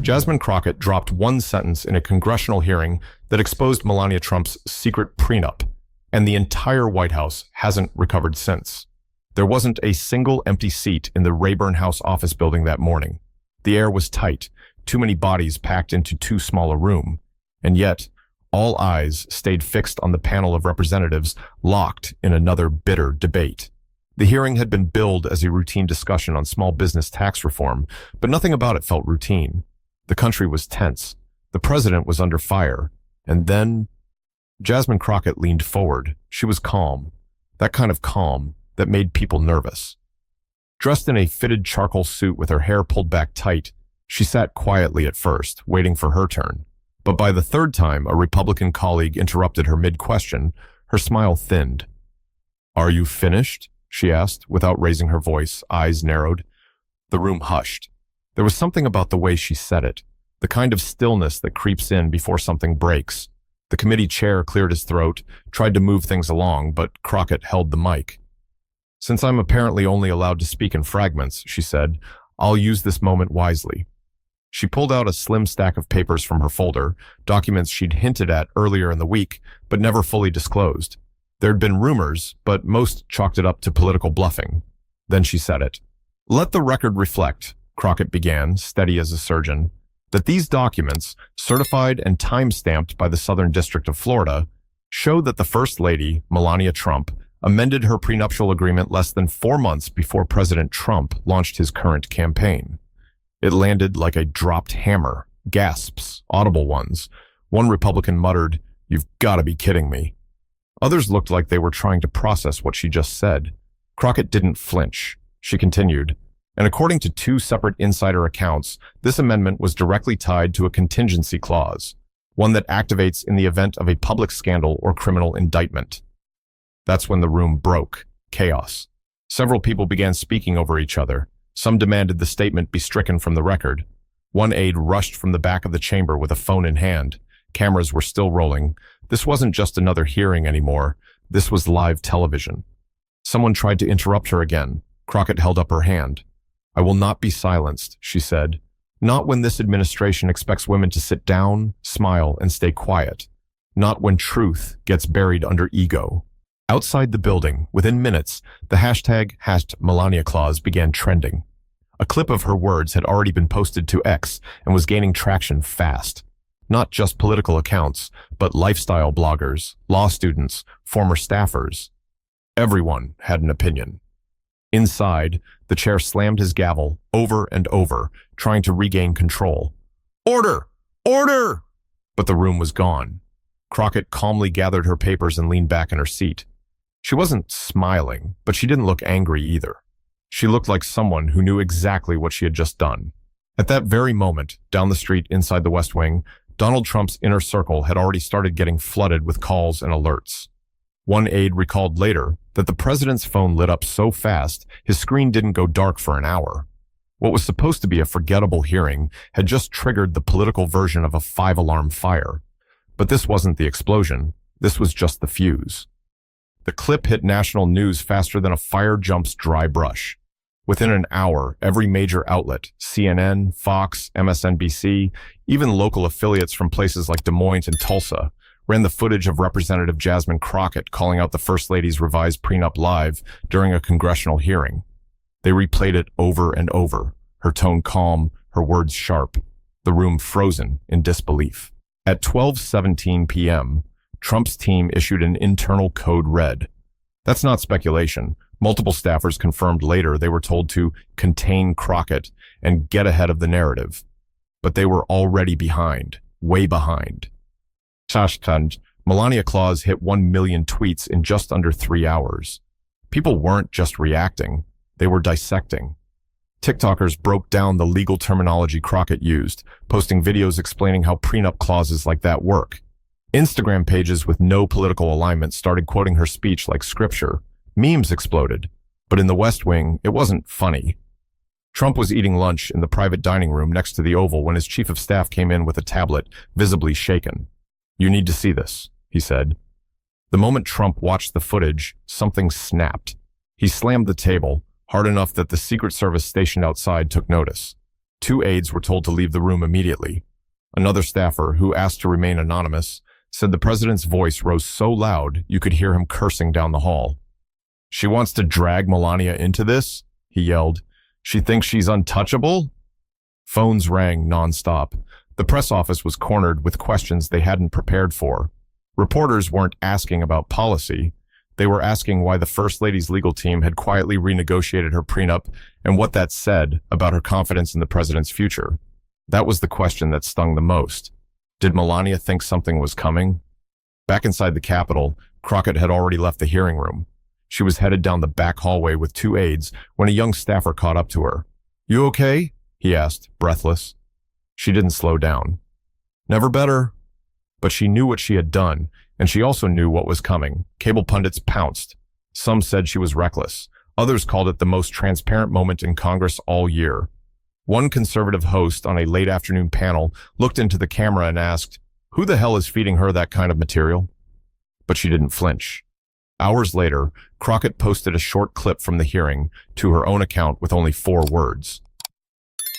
Jasmine Crockett dropped one sentence in a congressional hearing that exposed Melania Trump's secret prenup, and the entire White House hasn't recovered since. There wasn't a single empty seat in the Rayburn House office building that morning. The air was tight, too many bodies packed into too small a room, and yet all eyes stayed fixed on the panel of representatives locked in another bitter debate. The hearing had been billed as a routine discussion on small business tax reform, but nothing about it felt routine. The country was tense. The president was under fire. And then Jasmine Crockett leaned forward. She was calm. That kind of calm that made people nervous. Dressed in a fitted charcoal suit with her hair pulled back tight, she sat quietly at first, waiting for her turn. But by the third time a Republican colleague interrupted her mid-question, her smile thinned. "Are you finished?" she asked, without raising her voice, eyes narrowed. The room hushed. There was something about the way she said it, the kind of stillness that creeps in before something breaks. The committee chair cleared his throat, tried to move things along, but Crockett held the mic. "Since I'm apparently only allowed to speak in fragments," she said, "I'll use this moment wisely." She pulled out a slim stack of papers from her folder, documents she'd hinted at earlier in the week, but never fully disclosed. There'd been rumors, but most chalked it up to political bluffing. Then she said it. "Let the record reflect," Crockett began, steady as a surgeon, "that these documents, certified and time-stamped by the Southern District of Florida, show that the First Lady, Melania Trump, amended her prenuptial agreement less than 4 months before President Trump launched his current campaign." It landed like a dropped hammer, gasps, audible ones. One Republican muttered, "You've got to be kidding me." Others looked like they were trying to process what she just said. Crockett didn't flinch. She continued, "And according to 2 separate insider accounts, this amendment was directly tied to a contingency clause, one that activates in the event of a public scandal or criminal indictment." That's when the room broke. Chaos. Several people began speaking over each other. Some demanded the statement be stricken from the record. One aide rushed from the back of the chamber with a phone in hand. Cameras were still rolling. This wasn't just another hearing anymore. This was live television. Someone tried to interrupt her again. Crockett held up her hand. "I will not be silenced," she said. "Not when this administration expects women to sit down, smile, and stay quiet. Not when truth gets buried under ego." Outside the building, within minutes, the hashtag #MelaniaClause began trending. A clip of her words had already been posted to X and was gaining traction fast. Not just political accounts, but lifestyle bloggers, law students, former staffers. Everyone had an opinion. Inside, the chair slammed his gavel over and over, trying to regain control. "Order! Order!" But the room was gone. Crockett calmly gathered her papers and leaned back in her seat. She wasn't smiling, but she didn't look angry either. She looked like someone who knew exactly what she had just done. At that very moment, down the street inside the West Wing, Donald Trump's inner circle had already started getting flooded with calls and alerts. One aide recalled later that the president's phone lit up so fast his screen didn't go dark for an hour. What was supposed to be a forgettable hearing had just triggered the political version of a 5-alarm fire. But this wasn't the explosion. This was just the fuse. The clip hit national news faster than a fire jumps dry brush. Within an hour, every major outlet, CNN, Fox, MSNBC, even local affiliates from places like Des Moines and Tulsa, ran the footage of Representative Jasmine Crockett calling out the First Lady's revised prenup live during a congressional hearing. They replayed it over and over, her tone calm, her words sharp, the room frozen in disbelief. At 12:17 p.m., Trump's team issued an internal code red. That's not speculation. Multiple staffers confirmed later they were told to contain Crockett and get ahead of the narrative. But they were already behind, way behind. MelaniaClause hit 1 million tweets in just under 3 hours. People weren't just reacting, they were dissecting. TikTokers broke down the legal terminology Crockett used, posting videos explaining how prenup clauses like that work. Instagram pages with no political alignment started quoting her speech like scripture. Memes exploded, but in the West Wing, it wasn't funny. Trump was eating lunch in the private dining room next to the Oval when his chief of staff came in with a tablet, visibly shaken. "You need to see this," he said. The moment Trump watched the footage, something snapped. He slammed the table, hard enough that the Secret Service stationed outside took notice. 2 aides were told to leave the room immediately. Another staffer, who asked to remain anonymous, said the president's voice rose so loud you could hear him cursing down the hall. "She wants to drag Melania into this?" he yelled. "She thinks she's untouchable?" Phones rang nonstop. The press office was cornered with questions they hadn't prepared for. Reporters weren't asking about policy. They were asking why the First Lady's legal team had quietly renegotiated her prenup and what that said about her confidence in the president's future. That was the question that stung the most. Did Melania think something was coming? Back inside the Capitol, Crockett had already left the hearing room. She was headed down the back hallway with 2 aides when a young staffer caught up to her. "You okay?" he asked, breathless. She didn't slow down. "Never better." But she knew what she had done, and she also knew what was coming. Cable pundits pounced. Some said she was reckless. Others called it the most transparent moment in Congress all year. One conservative host on a late afternoon panel looked into the camera and asked, "Who the hell is feeding her that kind of material?" But she didn't flinch. Hours later, Crockett posted a short clip from the hearing to her own account with only 4 words.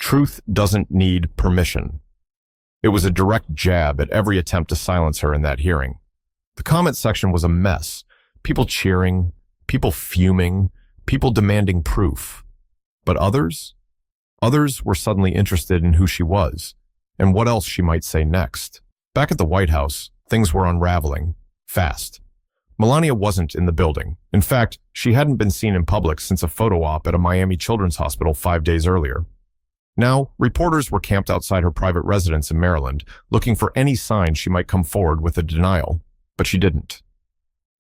"Truth doesn't need permission." It was a direct jab at every attempt to silence her in that hearing. The comment section was a mess. People cheering, people fuming, people demanding proof. But others? Others were suddenly interested in who she was and what else she might say next. Back at the White House, things were unraveling, fast. Melania wasn't in the building. In fact, she hadn't been seen in public since a photo op at a Miami Children's Hospital 5 days earlier. Now, reporters were camped outside her private residence in Maryland, looking for any sign she might come forward with a denial. But she didn't.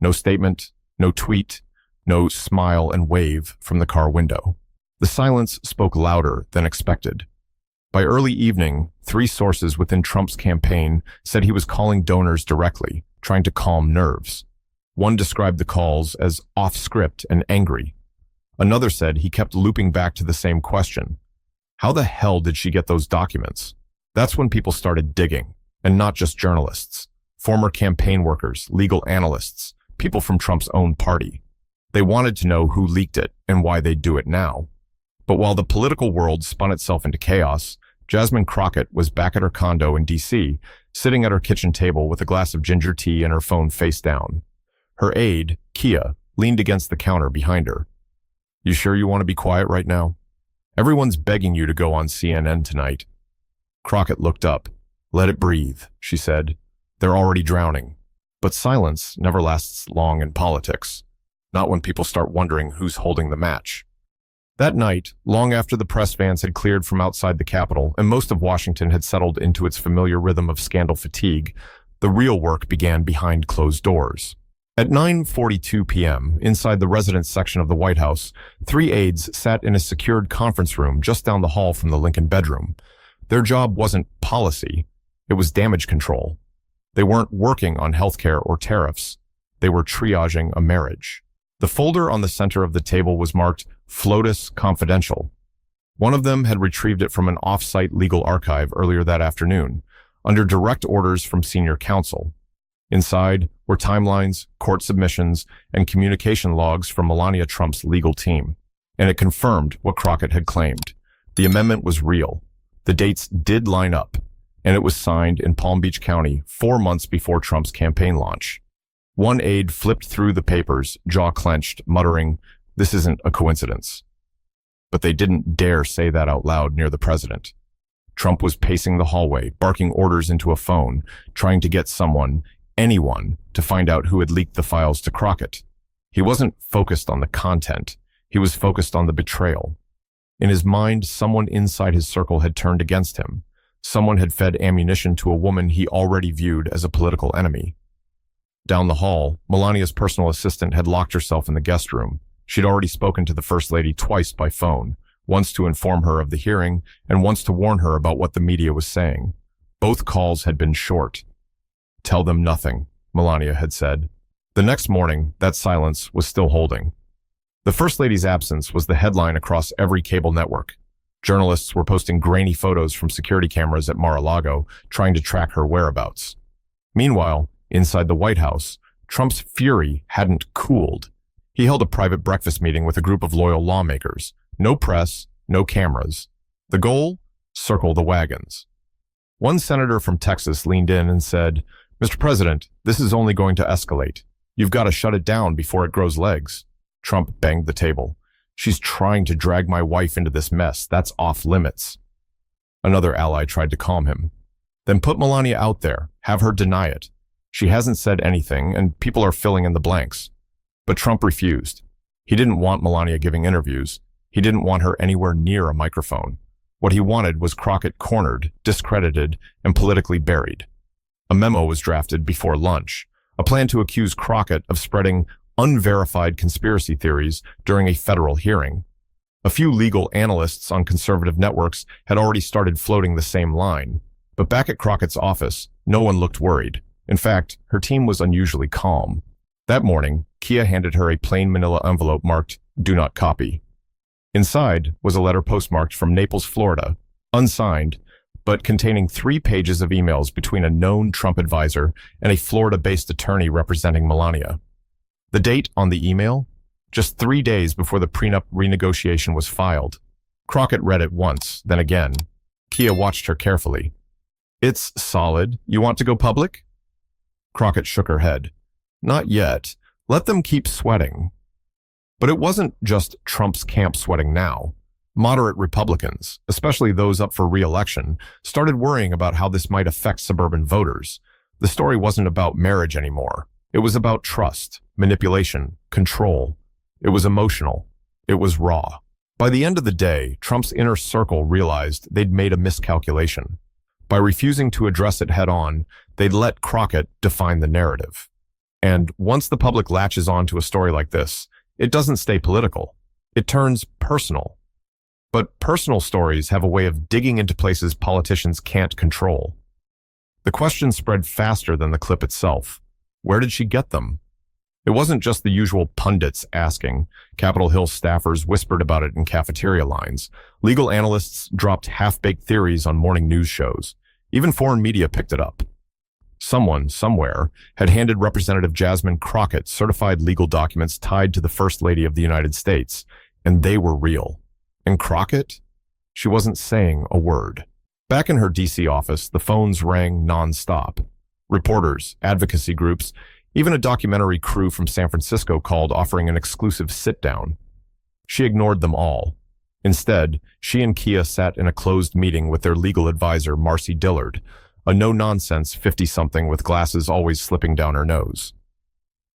No statement, no tweet, no smile and wave from the car window. The silence spoke louder than expected. By early evening, 3 sources within Trump's campaign said he was calling donors directly, trying to calm nerves. One described the calls as off-script and angry. Another said he kept looping back to the same question. How the hell did she get those documents? That's when people started digging, and not just journalists. Former campaign workers, legal analysts, people from Trump's own party. They wanted to know who leaked it and why they'd do it now. But while the political world spun itself into chaos, Jasmine Crockett was back at her condo in D.C., sitting at her kitchen table with a glass of ginger tea and her phone face down. Her aide, Kia, leaned against the counter behind her. "You sure you want to be quiet right now? Everyone's begging you to go on CNN tonight." Crockett looked up. "Let it breathe," she said. "They're already drowning." But silence never lasts long in politics. Not when people start wondering who's holding the match. That night, long after the press vans had cleared from outside the Capitol and most of Washington had settled into its familiar rhythm of scandal fatigue, the real work began behind closed doors. At 9:42 p.m., inside the residence section of the White House, 3 aides sat in a secured conference room just down the hall from the Lincoln bedroom. Their job wasn't policy, it was damage control. They weren't working on healthcare or tariffs. They were triaging a marriage. The folder on the center of the table was marked FLOTUS Confidential. One of them had retrieved it from an off-site legal archive earlier that afternoon, under direct orders from senior counsel. Inside were timelines, court submissions, and communication logs from Melania Trump's legal team. And it confirmed what Crockett had claimed. The amendment was real. The dates did line up, and it was signed in Palm Beach County 4 months before Trump's campaign launch. One aide flipped through the papers, jaw clenched, muttering, "This isn't a coincidence." But they didn't dare say that out loud near the president. Trump was pacing the hallway, barking orders into a phone, trying to get someone, anyone, to find out who had leaked the files to Crockett. He wasn't focused on the content. He was focused on the betrayal. In his mind, someone inside his circle had turned against him. Someone had fed ammunition to a woman he already viewed as a political enemy. Down the hall, Melania's personal assistant had locked herself in the guest room. She'd already spoken to the First Lady twice by phone, once to inform her of the hearing and once to warn her about what the media was saying. Both calls had been short. "Tell them nothing," Melania had said. The next morning, that silence was still holding. The First Lady's absence was the headline across every cable network. Journalists were posting grainy photos from security cameras at Mar-a-Lago, trying to track her whereabouts. Meanwhile, inside the White House, Trump's fury hadn't cooled. He held a private breakfast meeting with a group of loyal lawmakers. No press, no cameras. The goal? circle the wagons. One senator from Texas leaned in and said, "Mr. President, this is only going to escalate. You've got to shut it down before it grows legs." Trump banged the table. "She's trying to drag my wife into this mess. That's off limits." Another ally tried to calm him. "Then put Melania out there. Have her deny it. She hasn't said anything, and people are filling in the blanks." But Trump refused. He didn't want Melania giving interviews. He didn't want her anywhere near a microphone. What he wanted was Crockett cornered, discredited, and politically buried. A memo was drafted before lunch, a plan to accuse Crockett of spreading unverified conspiracy theories during a federal hearing. A few legal analysts on conservative networks had already started floating the same line. But back at Crockett's office, no one looked worried. In fact, her team was unusually calm. That morning, Kia handed her a plain manila envelope marked "Do Not Copy." Inside was a letter postmarked from Naples, Florida, unsigned, but containing 3 pages of emails between a known Trump advisor and a Florida-based attorney representing Melania. The date on the email? Just 3 days before the prenup renegotiation was filed. Crockett read it once, then again. Kia watched her carefully. "It's solid. You want to go public?" Crockett shook her head. "Not yet. Let them keep sweating." But it wasn't just Trump's camp sweating now. Moderate Republicans, especially those up for re-election, started worrying about how this might affect suburban voters. The story wasn't about marriage anymore. It was about trust, manipulation, control. It was emotional. It was raw. By the end of the day, Trump's inner circle realized they'd made a miscalculation. By refusing to address it head-on, they'd let Crockett define the narrative. And once the public latches on to a story like this, it doesn't stay political. It turns personal. But personal stories have a way of digging into places politicians can't control. The question spread faster than the clip itself. Where did she get them? It wasn't just the usual pundits asking. Capitol Hill staffers whispered about it in cafeteria lines. Legal analysts dropped half-baked theories on morning news shows. Even foreign media picked it up. Someone, somewhere, had handed Representative Jasmine Crockett certified legal documents tied to the First Lady of the United States, and they were real. And Crockett? She wasn't saying a word. Back in her D.C. office, the phones rang non-stop. Reporters, advocacy groups, even a documentary crew from San Francisco called offering an exclusive sit-down. She ignored them all. Instead, she and Kia sat in a closed meeting with their legal advisor, Marcy Dillard, a no-nonsense 50-something with glasses always slipping down her nose.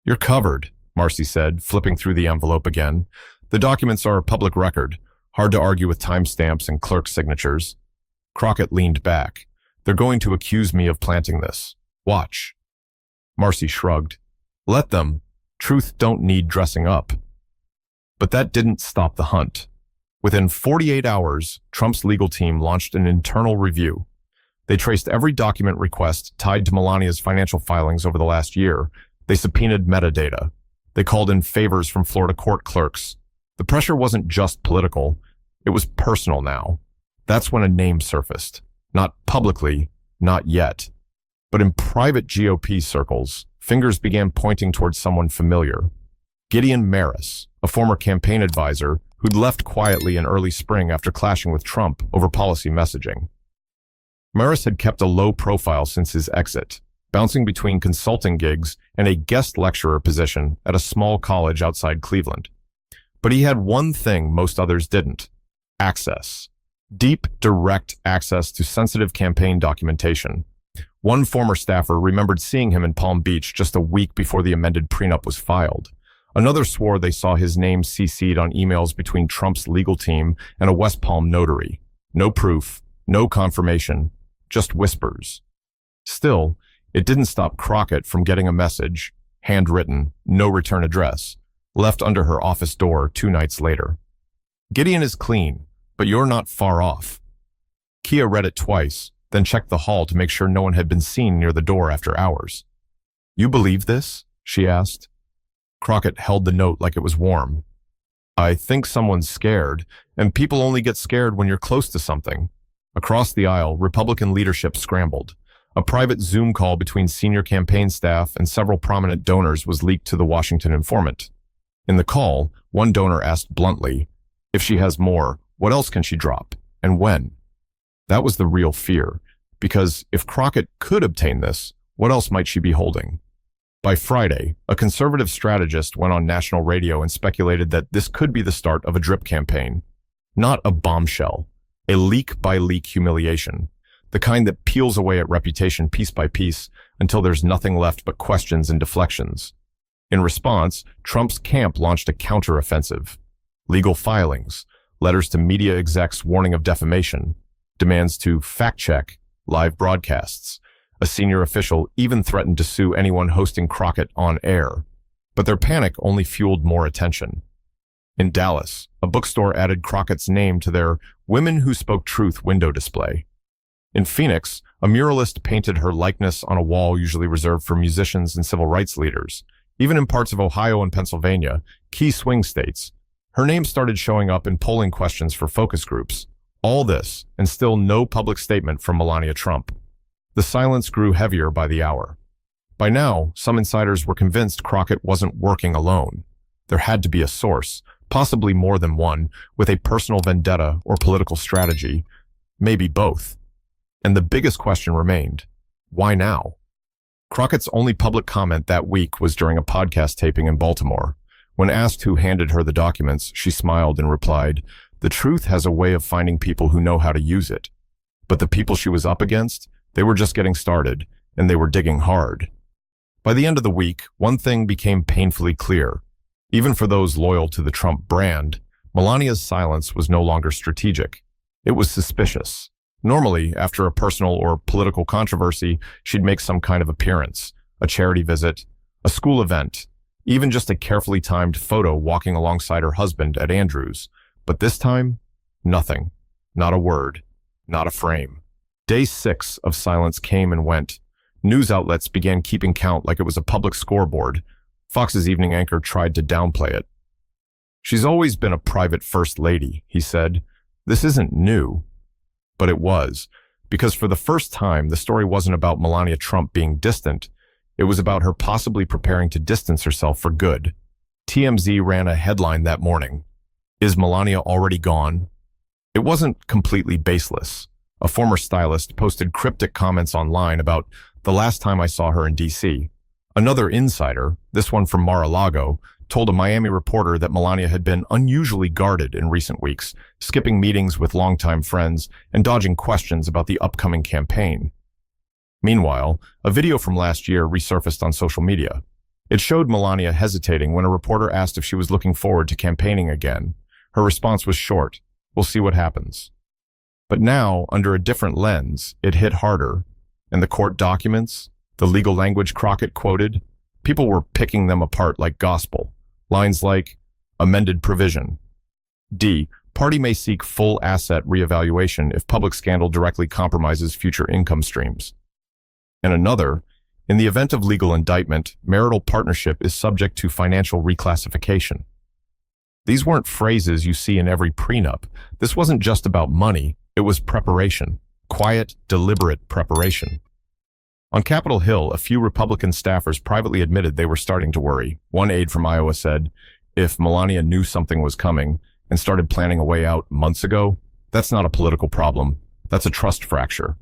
"You're covered," Marcy said, flipping through the envelope again. "The documents are a public record. Hard to argue with timestamps and clerk signatures." Crockett leaned back. "They're going to accuse me of planting this. Watch." Marcy shrugged. "Let them. Truth don't need dressing up." But that didn't stop the hunt. Within 48 hours, Trump's legal team launched an internal review. They traced every document request tied to Melania's financial filings over the last year. They subpoenaed metadata. They called in favors from Florida court clerks. The pressure wasn't just political. It was personal now. That's when a name surfaced. Not publicly, not yet. But in private GOP circles, fingers began pointing towards someone familiar. Gideon Maris, a former campaign advisor who'd left quietly in early spring after clashing with Trump over policy messaging. Maris had kept a low profile since his exit, bouncing between consulting gigs and a guest lecturer position at a small college outside Cleveland. But he had one thing most others didn't: access. Deep, direct access to sensitive campaign documentation. One former staffer remembered seeing him in Palm Beach just a week before the amended prenup was filed. Another swore they saw his name CC'd on emails between Trump's legal team and a West Palm notary. No proof, no confirmation, just whispers. Still, it didn't stop Crockett from getting a message, handwritten, no return address, left under her office door 2 nights later. "Gideon is clean, but you're not far off." Kia read it twice, then checked the hall to make sure no one had been seen near the door after hours. "You believe this?" she asked. Crockett held the note like it was warm. "I think someone's scared, and people only get scared when you're close to something." Across the aisle, Republican leadership scrambled. A private Zoom call between senior campaign staff and several prominent donors was leaked to the Washington Informant. In the call, one donor asked bluntly, "If she has more, what else can she drop, and when?" That was the real fear, because if Crockett could obtain this, what else might she be holding? By Friday, a conservative strategist went on national radio and speculated that this could be the start of a drip campaign. Not a bombshell, a leak-by-leak humiliation, the kind that peels away at reputation piece by piece until there's nothing left but questions and deflections. In response, Trump's camp launched a counter-offensive. Legal filings, letters to media execs warning of defamation, demands to fact-check live broadcasts. A senior official even threatened to sue anyone hosting Crockett on air. But their panic only fueled more attention. In Dallas, a bookstore added Crockett's name to their Women Who Spoke Truth window display. In Phoenix, a muralist painted her likeness on a wall usually reserved for musicians and civil rights leaders. Even in parts of Ohio and Pennsylvania, key swing states, her name started showing up in polling questions for focus groups. All this, and still no public statement from Melania Trump. The silence grew heavier by the hour. By now, some insiders were convinced Crockett wasn't working alone. There had to be a source, possibly more than one, with a personal vendetta or political strategy, maybe both. And the biggest question remained, why now? Crockett's only public comment that week was during a podcast taping in Baltimore. When asked who handed her the documents, she smiled and replied, "The truth has a way of finding people who know how to use it." But the people she was up against, they were just getting started, and they were digging hard. By the end of the week, one thing became painfully clear. Even for those loyal to the Trump brand, Melania's silence was no longer strategic. It was suspicious. Normally, after a personal or political controversy, she'd make some kind of appearance, a charity visit, a school event, even just a carefully timed photo walking alongside her husband at Andrews. But this time, nothing. Not a word. Not a frame. Day 6 of silence came and went. News outlets began keeping count like it was a public scoreboard. Fox's evening anchor tried to downplay it. "She's always been a private first lady," he said. "This isn't new." But it was, because for the first time, the story wasn't about Melania Trump being distant. It was about her possibly preparing to distance herself for good. TMZ ran a headline that morning. "Is Melania already gone?" It wasn't completely baseless. A former stylist posted cryptic comments online about the last time I saw her in D.C. Another insider, this one from Mar-a-Lago, told a Miami reporter that Melania had been unusually guarded in recent weeks, skipping meetings with longtime friends and dodging questions about the upcoming campaign. Meanwhile, a video from last year resurfaced on social media. It showed Melania hesitating when a reporter asked if she was looking forward to campaigning again. Her response was short, "We'll see what happens." But now, under a different lens, it hit harder. And the court documents, the legal language Crockett quoted, people were picking them apart like gospel. Lines like, amended provision. D, party may seek full asset reevaluation if public scandal directly compromises future income streams. And another, in the event of legal indictment, marital partnership is subject to financial reclassification. These weren't phrases you see in every prenup. This wasn't just about money, it was preparation. Quiet, deliberate preparation. On Capitol Hill, a few Republican staffers privately admitted they were starting to worry. One aide from Iowa said, "If Melania knew something was coming and started planning a way out months ago, that's not a political problem. That's a trust fracture."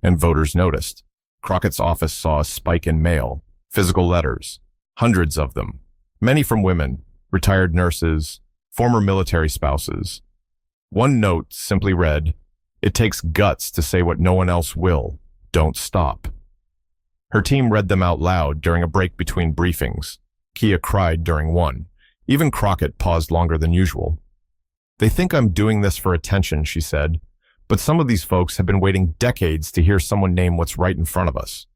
And voters noticed. Crockett's office saw a spike in mail, physical letters, hundreds of them, many from women, retired nurses, former military spouses. One note simply read, "It takes guts to say what no one else will. Don't stop." Her team read them out loud during a break between briefings. Kia cried during one. Even Crockett paused longer than usual. "They think I'm doing this for attention," she said, "but some of these folks have been waiting decades to hear someone name what's right in front of us."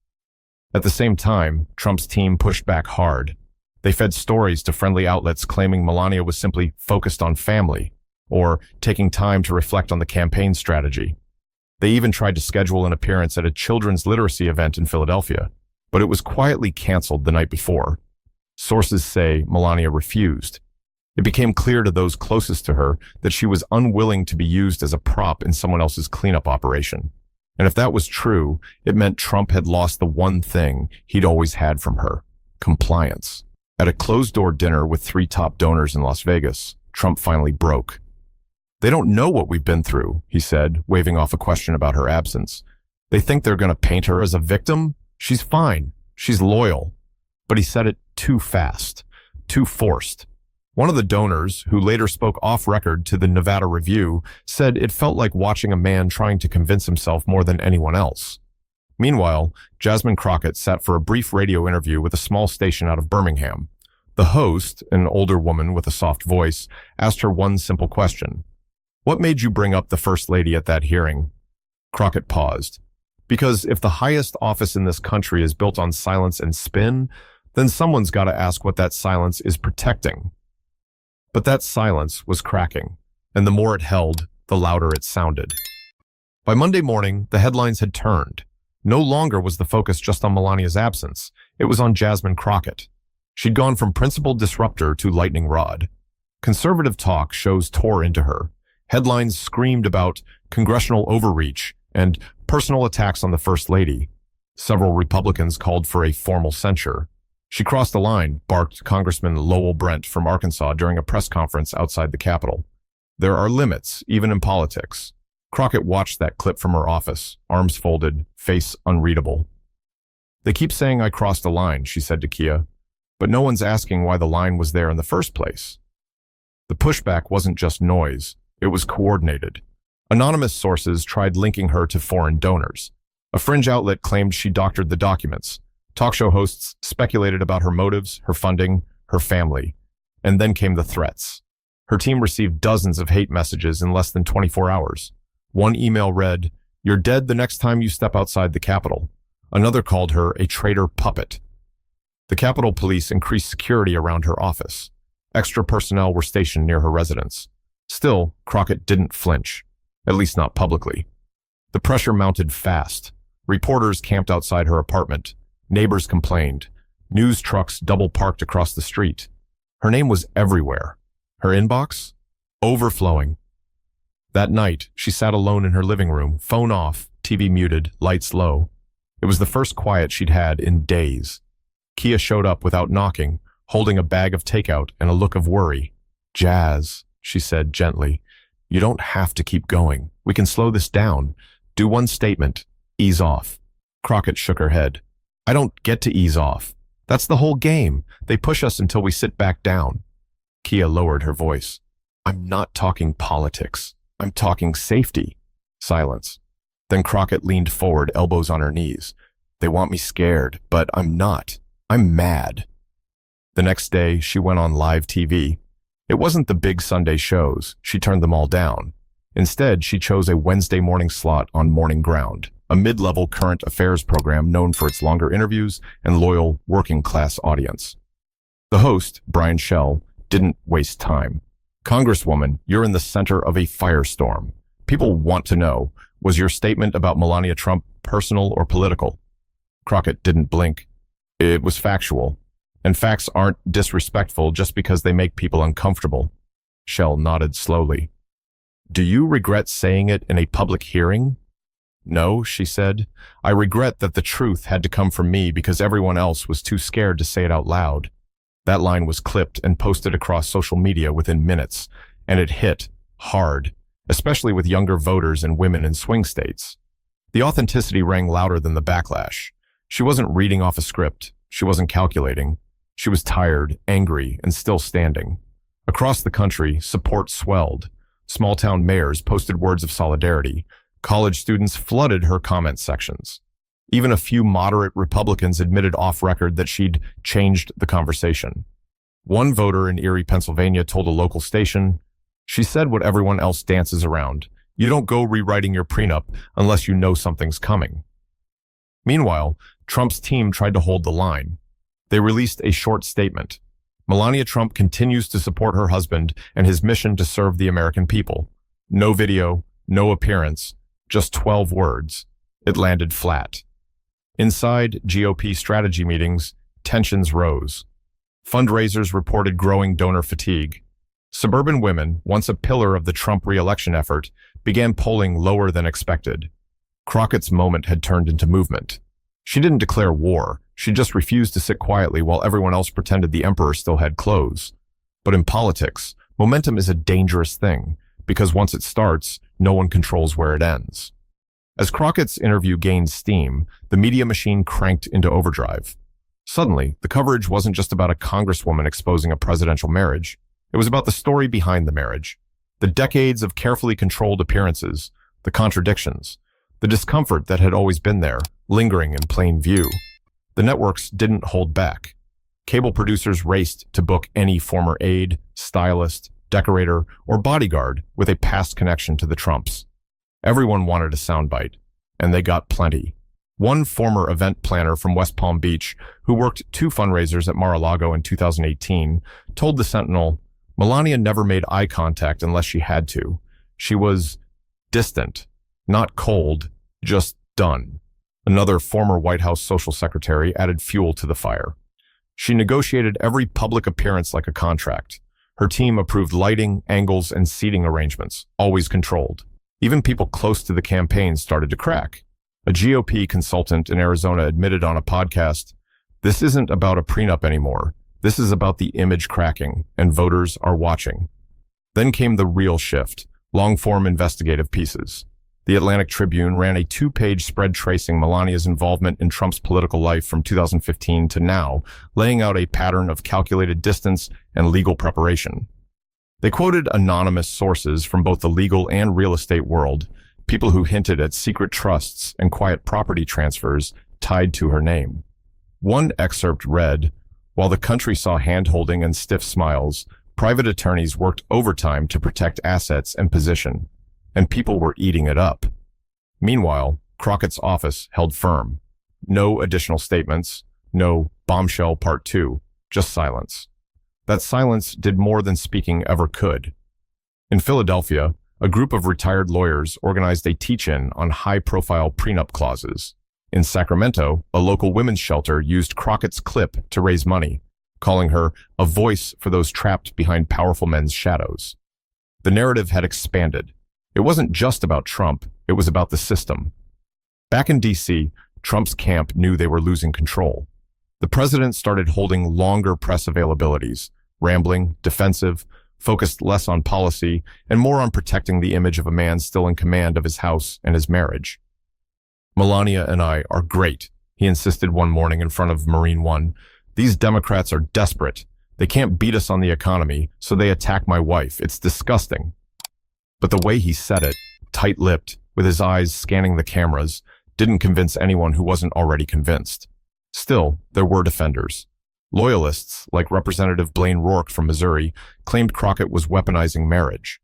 At the same time, Trump's team pushed back hard. They fed stories to friendly outlets claiming Melania was simply focused on family, or taking time to reflect on the campaign strategy. They even tried to schedule an appearance at a children's literacy event in Philadelphia, but it was quietly canceled the night before. Sources say Melania refused. It became clear to those closest to her that she was unwilling to be used as a prop in someone else's cleanup operation. And if that was true, it meant Trump had lost the one thing he'd always had from her: compliance. At a closed-door dinner with 3 top donors in Las Vegas, Trump finally broke. They don't know what we've been through, he said, waving off a question about her absence. They think they're going to paint her as a victim? She's fine. She's loyal. But he said it too fast, too forced. One of the donors, who later spoke off-record to the Nevada Review, said it felt like watching a man trying to convince himself more than anyone else. Meanwhile, Jasmine Crockett sat for a brief radio interview with a small station out of Birmingham. The host, an older woman with a soft voice, asked her one simple question. What made you bring up the First Lady at that hearing? Crockett paused. Because if the highest office in this country is built on silence and spin, then someone's got to ask what that silence is protecting. But that silence was cracking, and the more it held, the louder it sounded. By Monday morning, the headlines had turned. No longer was the focus just on Melania's absence. It was on Jasmine Crockett. She'd gone from principal disruptor to lightning rod. Conservative talk shows tore into her. Headlines screamed about congressional overreach and personal attacks on the First Lady. Several Republicans called for a formal censure. She crossed the line, barked Congressman Lowell Brent from Arkansas during a press conference outside the Capitol. There are limits, even in politics. Crockett watched that clip from her office, arms folded, face unreadable. They keep saying I crossed a line, she said to Kia, but no one's asking why the line was there in the first place. The pushback wasn't just noise. It was coordinated. Anonymous sources tried linking her to foreign donors. A fringe outlet claimed she doctored the documents. Talk show hosts speculated about her motives, her funding, her family. And then came the threats. Her team received dozens of hate messages in less than 24 hours. One email read, "You're dead the next time you step outside the Capitol." Another called her a traitor puppet. The Capitol Police increased security around her office. Extra personnel were stationed near her residence. Still, Crockett didn't flinch, at least not publicly. The pressure mounted fast. Reporters camped outside her apartment. Neighbors complained. News trucks double-parked across the street. Her name was everywhere. Her inbox? Overflowing. That night, she sat alone in her living room, phone off, TV muted, lights low. It was the first quiet she'd had in days. Kia showed up without knocking, holding a bag of takeout and a look of worry. "Jazz," she said gently, "you don't have to keep going. We can slow this down. Do one statement. Ease off." Crockett shook her head. "I don't get to ease off. That's the whole game. They push us until we sit back down." Kia lowered her voice. "I'm not talking politics. I'm talking safety." Silence. Then Crockett leaned forward, elbows on her knees. "They want me scared, but I'm not. I'm mad." The next day, she went on live TV. It wasn't the big Sunday shows. She turned them all down. Instead, she chose a Wednesday morning slot on Morning Ground, a mid-level current affairs program known for its longer interviews and loyal working-class audience. The host, Brian Schell, didn't waste time. "Congresswoman, you're in the center of a firestorm. People want to know, was your statement about Melania Trump personal or political?" Crockett didn't blink. "It was factual. And facts aren't disrespectful just because they make people uncomfortable." Schell nodded slowly. "Do you regret saying it in a public hearing?" "No," she said. "I regret that the truth had to come from me because everyone else was too scared to say it out loud." That line was clipped and posted across social media within minutes, and it hit hard, especially with younger voters and women in swing states. The authenticity rang louder than the backlash. She wasn't reading off a script. She wasn't calculating. She was tired, angry, and still standing. Across the country, support swelled. Small-town mayors posted words of solidarity. College students flooded her comment sections. Even a few moderate Republicans admitted off-record that she'd changed the conversation. One voter in Erie, Pennsylvania told a local station, "She said what everyone else dances around. You don't go rewriting your prenup unless you know something's coming." Meanwhile, Trump's team tried to hold the line. They released a short statement. Melania Trump continues to support her husband and his mission to serve the American people. No video, no appearance, just 12 words. It landed flat. Inside GOP strategy meetings, tensions rose. Fundraisers reported growing donor fatigue. Suburban women, once a pillar of the Trump re-election effort, began polling lower than expected. Crockett's moment had turned into movement. She didn't declare war. She just refused to sit quietly while everyone else pretended the emperor still had clothes. But in politics, momentum is a dangerous thing. because once it starts, no one controls where it ends. As Crockett's interview gained steam, the media machine cranked into overdrive. Suddenly, the coverage wasn't just about a congresswoman exposing a presidential marriage. It was about the story behind the marriage, the decades of carefully controlled appearances, the contradictions, the discomfort that had always been there, lingering in plain view. The networks didn't hold back. Cable producers raced to book any former aide, stylist, decorator, or bodyguard with a past connection to the Trumps. Everyone wanted a soundbite, and they got plenty. One former event planner from West Palm Beach, who worked 2 fundraisers at Mar-a-Lago in 2018, told the Sentinel, "Melania never made eye contact unless she had to. She was distant, not cold, just done." Another former White House social secretary added fuel to the fire. "She negotiated every public appearance like a contract. Her team approved lighting, angles, and seating arrangements, always controlled. Even people close to the campaign started to crack." A GOP consultant in Arizona admitted on a podcast, "This isn't about a prenup anymore. This is about the image cracking, and voters are watching." Then came the real shift, long-form investigative pieces. The Atlantic Tribune ran a 2-page spread tracing Melania's involvement in Trump's political life from 2015 to now, laying out a pattern of calculated distance and legal preparation. They quoted anonymous sources from both the legal and real estate world, people who hinted at secret trusts and quiet property transfers tied to her name. One excerpt read, "While the country saw hand-holding and stiff smiles, private attorneys worked overtime to protect assets and position, and people were eating it up." Meanwhile, Crockett's office held firm. No additional statements, no bombshell part 2, just silence. That silence did more than speaking ever could. In Philadelphia, a group of retired lawyers organized a teach-in on high-profile prenup clauses. In Sacramento, a local women's shelter used Crockett's clip to raise money, calling her a voice for those trapped behind powerful men's shadows. The narrative had expanded. It wasn't just about Trump, it was about the system. Back in D.C., Trump's camp knew they were losing control. The president started holding longer press availabilities, rambling, defensive, focused less on policy and more on protecting the image of a man still in command of his house and his marriage. "Melania and I are great," he insisted one morning in front of Marine One. "These Democrats are desperate. They can't beat us on the economy, so they attack my wife. It's disgusting." But the way he said it, tight-lipped, with his eyes scanning the cameras, didn't convince anyone who wasn't already convinced. Still, there were defenders. Loyalists, like Representative Blaine Rourke from Missouri, claimed Crockett was weaponizing marriage.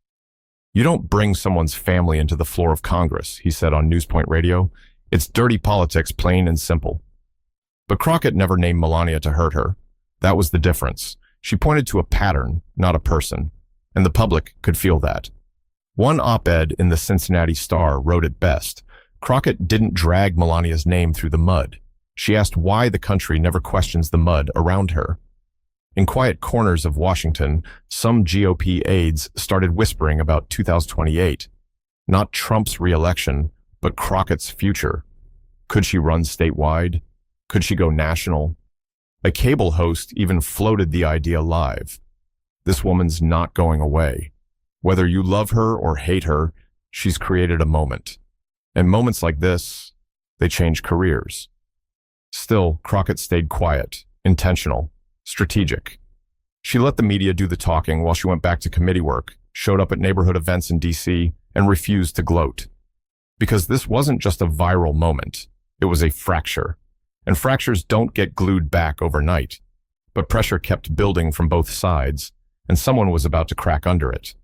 "You don't bring someone's family into the floor of Congress," he said on Newspoint Radio. "It's dirty politics, plain and simple." But Crockett never named Melania to hurt her. That was the difference. She pointed to a pattern, not a person, and the public could feel that. One op-ed in the Cincinnati Star wrote it best. Crockett didn't drag Melania's name through the mud. She asked why the country never questions the mud around her. In quiet corners of Washington, some GOP aides started whispering about 2028. Not Trump's re-election, but Crockett's future. Could she run statewide? Could she go national? A cable host even floated the idea live. This woman's not going away. Whether you love her or hate her, she's created a moment. And moments like this, they change careers. Still, Crockett stayed quiet, intentional, strategic. She let the media do the talking while she went back to committee work, showed up at neighborhood events in D.C., and refused to gloat. Because this wasn't just a viral moment, it was a fracture. And fractures don't get glued back overnight. But pressure kept building from both sides, and someone was about to crack under it.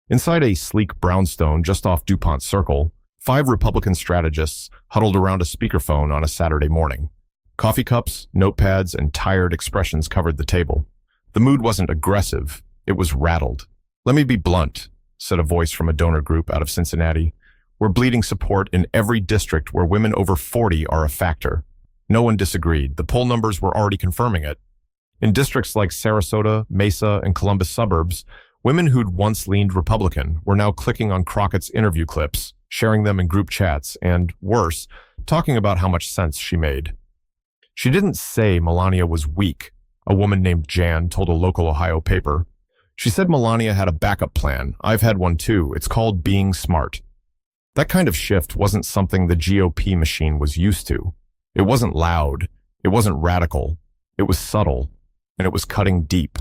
Inside a sleek brownstone just off DuPont Circle, 5 Republican strategists huddled around a speakerphone on a Saturday morning. Coffee cups, notepads, and tired expressions covered the table. The mood wasn't aggressive, it was rattled. "Let me be blunt," said a voice from a donor group out of Cincinnati. "We're bleeding support in every district where women over 40 are a factor." No one disagreed. The poll numbers were already confirming it. In districts like Sarasota, Mesa, and Columbus suburbs, women who'd once leaned Republican were now clicking on Crockett's interview clips, sharing them in group chats, and, worse, talking about how much sense she made. She didn't say Melania was weak, a woman named Jan told a local Ohio paper. She said Melania had a backup plan. I've had one too. It's called being smart. That kind of shift wasn't something the GOP machine was used to. It wasn't loud. It wasn't radical. It was subtle. And it was cutting deep.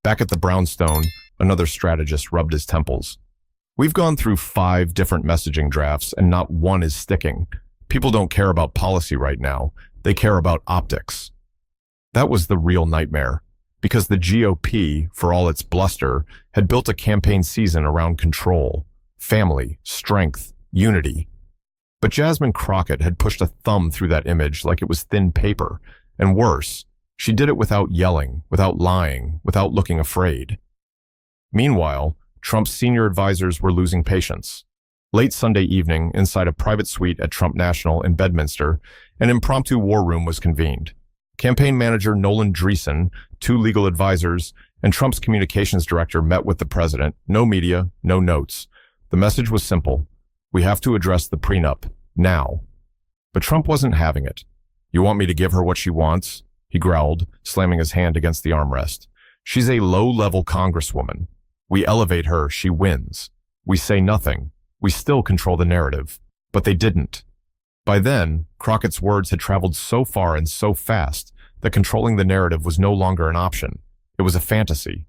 Back at the brownstone, another strategist rubbed his temples. We've gone through 5 different messaging drafts and not one is sticking. People don't care about policy right now. They care about optics. That was the real nightmare, because the GOP, for all its bluster, had built a campaign season around control, family, strength, unity. But Jasmine Crockett had pushed a thumb through that image like it was thin paper, and worse, she did it without yelling, without lying, without looking afraid. Meanwhile, Trump's senior advisors were losing patience. Late Sunday evening, inside a private suite at Trump National in Bedminster, an impromptu war room was convened. Campaign manager Nolan Dreesen, 2 legal advisors, and Trump's communications director met with the president. No media, no notes. The message was simple. We have to address the prenup, now. But Trump wasn't having it. You want me to give her what she wants? He growled, slamming his hand against the armrest. She's a low-level congresswoman. We elevate her, she wins. We say nothing. We still control the narrative. But they didn't. By then, Crockett's words had traveled so far and so fast that controlling the narrative was no longer an option. It was a fantasy.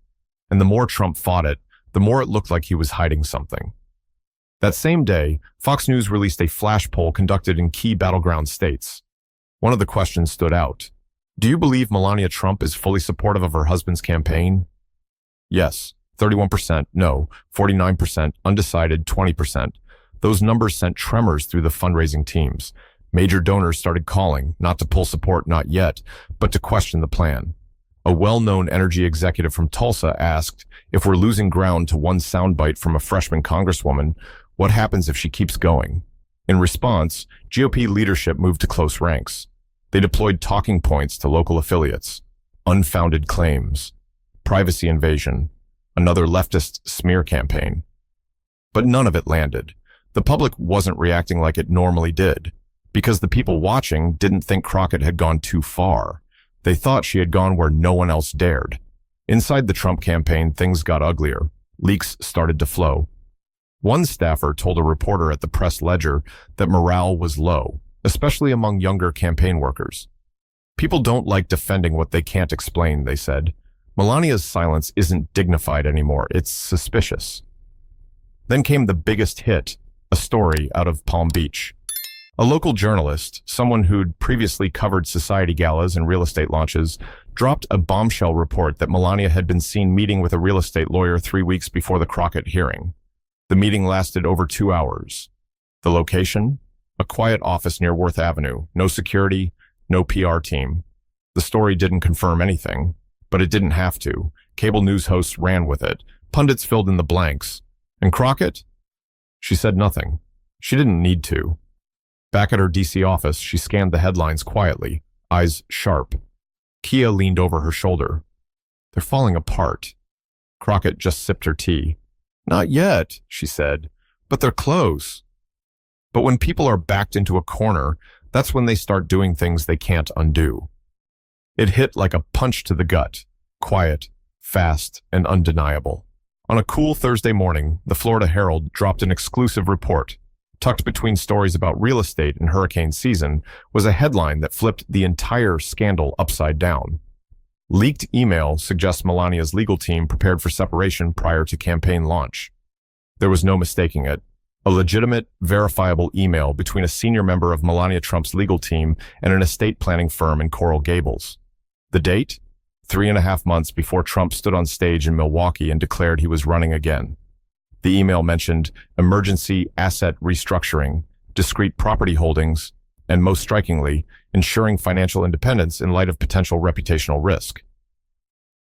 And the more Trump fought it, the more it looked like he was hiding something. That same day, Fox News released a flash poll conducted in key battleground states. One of the questions stood out. Do you believe Melania Trump is fully supportive of her husband's campaign? Yes, 31%, no, 49%, undecided, 20%. Those numbers sent tremors through the fundraising teams. Major donors started calling, not to pull support, not yet, but to question the plan. A well-known energy executive from Tulsa asked, if we're losing ground to one soundbite from a freshman congresswoman, what happens if she keeps going? In response, GOP leadership moved to close ranks. They deployed talking points to local affiliates. Unfounded claims. Privacy invasion. Another leftist smear campaign. But none of it landed. The public wasn't reacting like it normally did, because the people watching didn't think Crockett had gone too far. They thought she had gone where no one else dared. Inside the Trump campaign, things got uglier. Leaks started to flow. One staffer told a reporter at the Press Ledger that morale was low, especially among younger campaign workers. People don't like defending what they can't explain, they said. Melania's silence isn't dignified anymore, it's suspicious. Then came the biggest hit, a story out of Palm Beach. A local journalist, someone who'd previously covered society galas and real estate launches, dropped a bombshell report that Melania had been seen meeting with a real estate lawyer 3 weeks before the Crockett hearing. The meeting lasted over 2 hours. The location? A quiet office near Worth Avenue. No security, no PR team. The story didn't confirm anything, but it didn't have to. Cable news hosts ran with it. Pundits filled in the blanks. And Crockett? She said nothing. She didn't need to. Back at her DC office, she scanned the headlines quietly, eyes sharp. Kia leaned over her shoulder. They're falling apart. Crockett just sipped her tea. Not yet, she said, but they're close. But when people are backed into a corner, that's when they start doing things they can't undo. It hit like a punch to the gut, quiet, fast, and undeniable. On a cool Thursday morning, the Florida Herald dropped an exclusive report. Tucked between stories about real estate and hurricane season was a headline that flipped the entire scandal upside down. Leaked email suggests Melania's legal team prepared for separation prior to campaign launch. There was no mistaking it. A legitimate, verifiable email between a senior member of Melania Trump's legal team and an estate planning firm in Coral Gables. The date? 3.5 months before Trump stood on stage in Milwaukee and declared he was running again. The email mentioned emergency asset restructuring, discrete property holdings, and most strikingly, ensuring financial independence in light of potential reputational risk.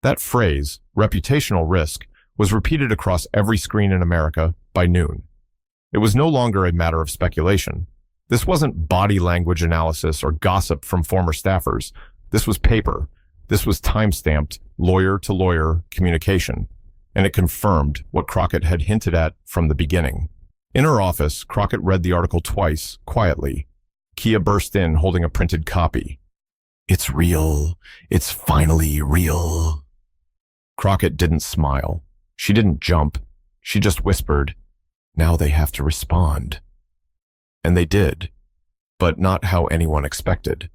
That phrase, reputational risk, was repeated across every screen in America by noon. It was no longer a matter of speculation. This wasn't body language analysis or gossip from former staffers. This was paper. This was time-stamped, lawyer-to-lawyer communication. And it confirmed what Crockett had hinted at from the beginning. In her office, Crockett read the article twice, quietly. Kia burst in, holding a printed copy. It's real. It's finally real. Crockett didn't smile. She didn't jump. She just whispered, "Now they have to respond." And they did, but not how anyone expected.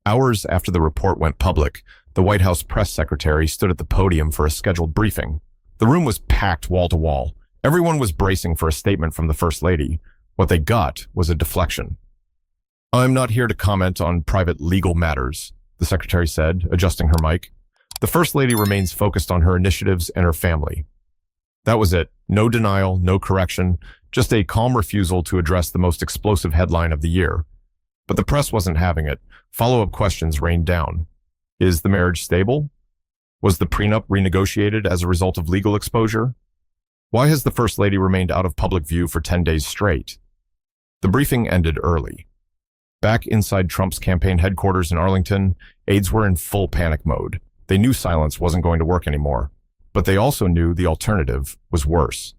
Hours after the report went public, the White House press secretary stood at the podium for a scheduled briefing. The room was packed wall to wall. Everyone was bracing for a statement from the First Lady. What they got was a deflection. "I'm not here to comment on private legal matters," the secretary said, adjusting her mic. The First Lady remains focused on her initiatives and her family. That was it. No denial, no correction, just a calm refusal to address the most explosive headline of the year. But the press wasn't having it. Follow-up questions rained down. Is the marriage stable? Was the prenup renegotiated as a result of legal exposure? Why has the First Lady remained out of public view for 10 days straight? The briefing ended early. Back inside Trump's campaign headquarters in Arlington, aides were in full panic mode. They knew silence wasn't going to work anymore. But they also knew the alternative was worse.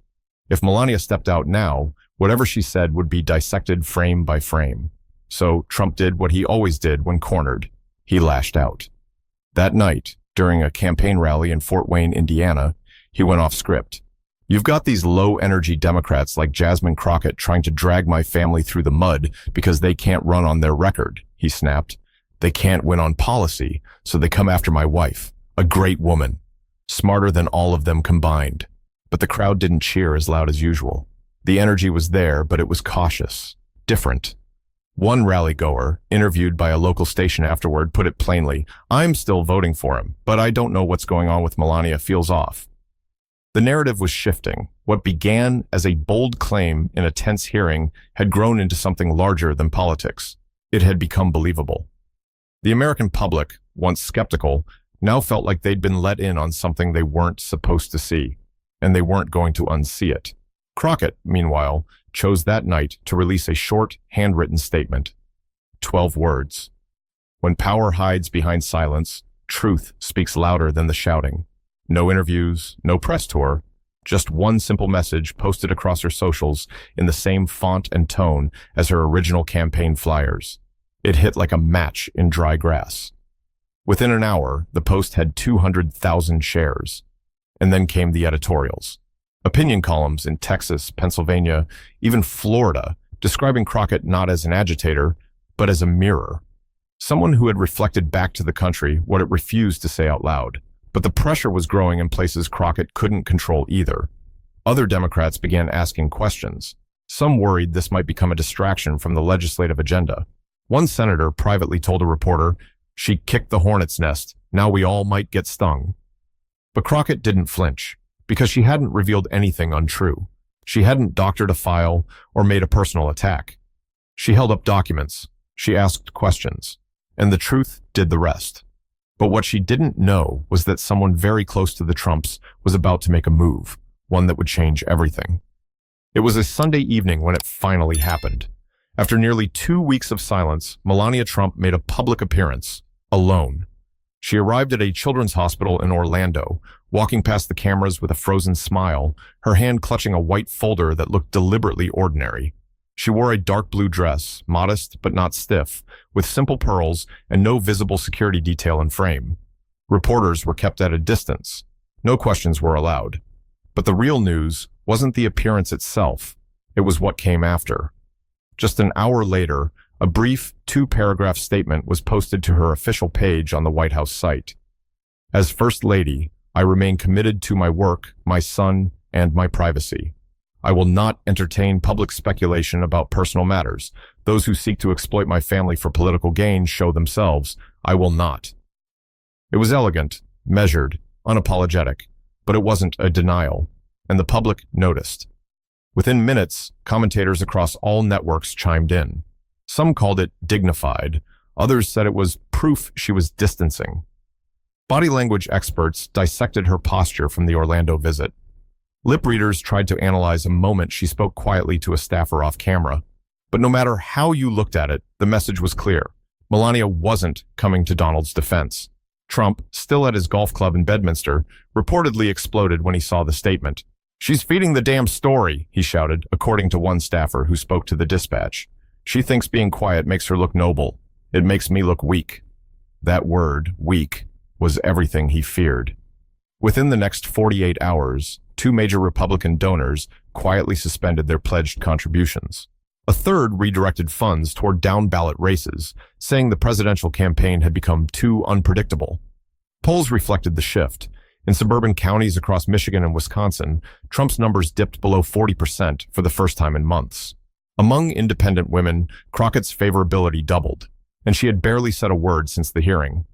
If Melania stepped out now, whatever she said would be dissected frame by frame. So Trump did what he always did when cornered. He lashed out. That night, during a campaign rally in Fort Wayne, Indiana, he went off script. "You've got these low-energy Democrats like Jasmine Crockett trying to drag my family through the mud because they can't run on their record," he snapped. "They can't win on policy, so they come after my wife, a great woman, smarter than all of them combined." But the crowd didn't cheer as loud as usual. The energy was there, but it was cautious, different. One rally-goer, interviewed by a local station afterward, put it plainly, "I'm still voting for him, but I don't know what's going on with Melania, feels off." The narrative was shifting. What began as a bold claim in a tense hearing had grown into something larger than politics. It had become believable. The American public, once skeptical, now felt like they'd been let in on something they weren't supposed to see, and they weren't going to unsee it. Crockett, meanwhile, chose that night to release a short, handwritten statement. 12 words. When power hides behind silence, truth speaks louder than the shouting. No interviews, no press tour, just one simple message posted across her socials in the same font and tone as her original campaign flyers. It hit like a match in dry grass. Within an hour, the post had 200,000 shares. And then came the editorials. Opinion columns in Texas, Pennsylvania, even Florida, describing Crockett not as an agitator, but as a mirror. Someone who had reflected back to the country what it refused to say out loud. But the pressure was growing in places Crockett couldn't control either. Other Democrats began asking questions. Some worried this might become a distraction from the legislative agenda. One senator privately told a reporter, "She kicked the hornet's nest. Now we all might get stung." But Crockett didn't flinch, because she hadn't revealed anything untrue. She hadn't doctored a file or made a personal attack. She held up documents. She asked questions. And the truth did the rest. But what she didn't know was that someone very close to the Trumps was about to make a move, one that would change everything. It was a Sunday evening when it finally happened. After nearly 2 weeks of silence, Melania Trump made a public appearance, alone. She arrived at a children's hospital in Orlando, walking past the cameras with a frozen smile, her hand clutching a white folder that looked deliberately ordinary. She wore a dark blue dress, modest but not stiff, with simple pearls and no visible security detail in frame. Reporters were kept at a distance. No questions were allowed. But the real news wasn't the appearance itself. It was what came after. Just an hour later, a brief 2-paragraph statement was posted to her official page on the White House site. "As First Lady, I remain committed to my work, my son, and my privacy. I will not entertain public speculation about personal matters. Those who seek to exploit my family for political gain show themselves. I will not." It was elegant, measured, unapologetic, but it wasn't a denial, and the public noticed. Within minutes, commentators across all networks chimed in. Some called it dignified. Others said it was proof she was distancing. Body language experts dissected her posture from the Orlando visit. Lip readers tried to analyze a moment she spoke quietly to a staffer off camera. But no matter how you looked at it, the message was clear. Melania wasn't coming to Donald's defense. Trump, still at his golf club in Bedminster, reportedly exploded when he saw the statement. "She's feeding the damn story," he shouted, according to one staffer who spoke to the dispatch. "She thinks being quiet makes her look noble. It makes me look weak." That word, weak, was everything he feared. Within the next 48 hours, Two major Republican donors quietly suspended their pledged contributions. A third redirected funds toward down-ballot races, saying the presidential campaign had become too unpredictable. Polls reflected the shift. In suburban counties across Michigan and Wisconsin, Trump's numbers dipped below 40% for the first time in months. Among independent women, Crockett's favorability doubled, and she had barely said a word since the hearing.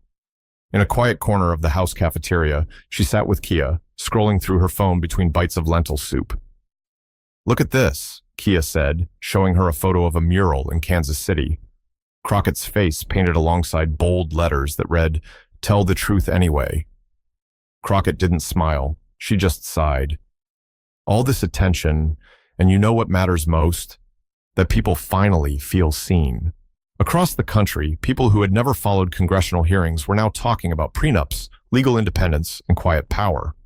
In a quiet corner of the House cafeteria, she sat with Kia, scrolling through her phone between bites of lentil soup. "Look at this," Kia said, showing her a photo of a mural in Kansas City. Crockett's face painted alongside bold letters that read, "Tell the truth anyway." Crockett didn't smile. She just sighed. All this attention, and you know what matters most? That people finally feel seen. Across the country, people who had never followed congressional hearings were now talking about prenups, legal independence, and quiet power.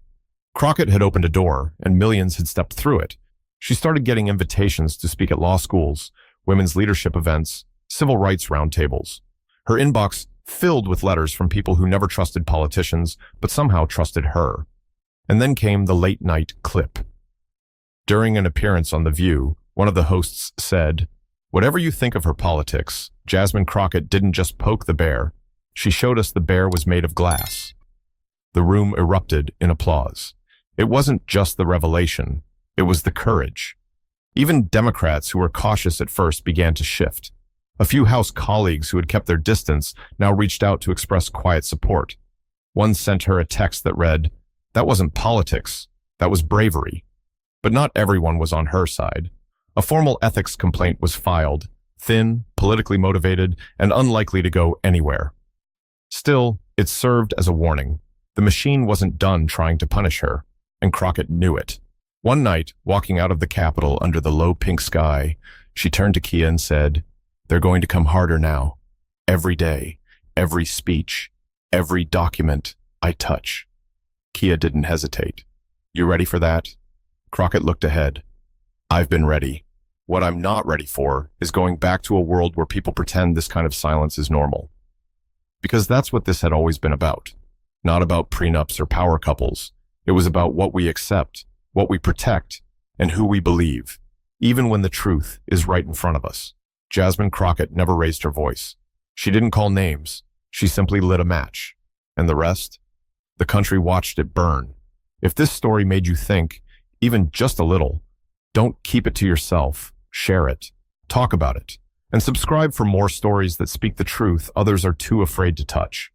Crockett had opened a door, and millions had stepped through it. She started getting invitations to speak at law schools, women's leadership events, civil rights roundtables. Her inbox filled with letters from people who never trusted politicians, but somehow trusted her. And then came the late-night clip. During an appearance on The View, one of the hosts said, "Whatever you think of her politics, Jasmine Crockett didn't just poke the bear. She showed us the bear was made of glass." The room erupted in applause. It wasn't just the revelation, it was the courage. Even Democrats who were cautious at first began to shift. A few House colleagues who had kept their distance now reached out to express quiet support. One sent her a text that read, "That wasn't politics, that was bravery." But not everyone was on her side. A formal ethics complaint was filed, thin, politically motivated, and unlikely to go anywhere. Still, it served as a warning. The machine wasn't done trying to punish her, and Crockett knew it. One night, walking out of the Capitol under the low pink sky, she turned to Kia and said, "They're going to come harder now. Every day, every speech, every document I touch." Kia didn't hesitate. "You ready for that?" Crockett looked ahead. "I've been ready. What I'm not ready for is going back to a world where people pretend this kind of silence is normal." Because that's what this had always been about. Not about prenups or power couples. It was about what we accept, what we protect, and who we believe, even when the truth is right in front of us. Jasmine Crockett never raised her voice. She didn't call names. She simply lit a match. And the rest? The country watched it burn. If this story made you think, even just a little, don't keep it to yourself. Share it. Talk about it. And subscribe for more stories that speak the truth others are too afraid to touch.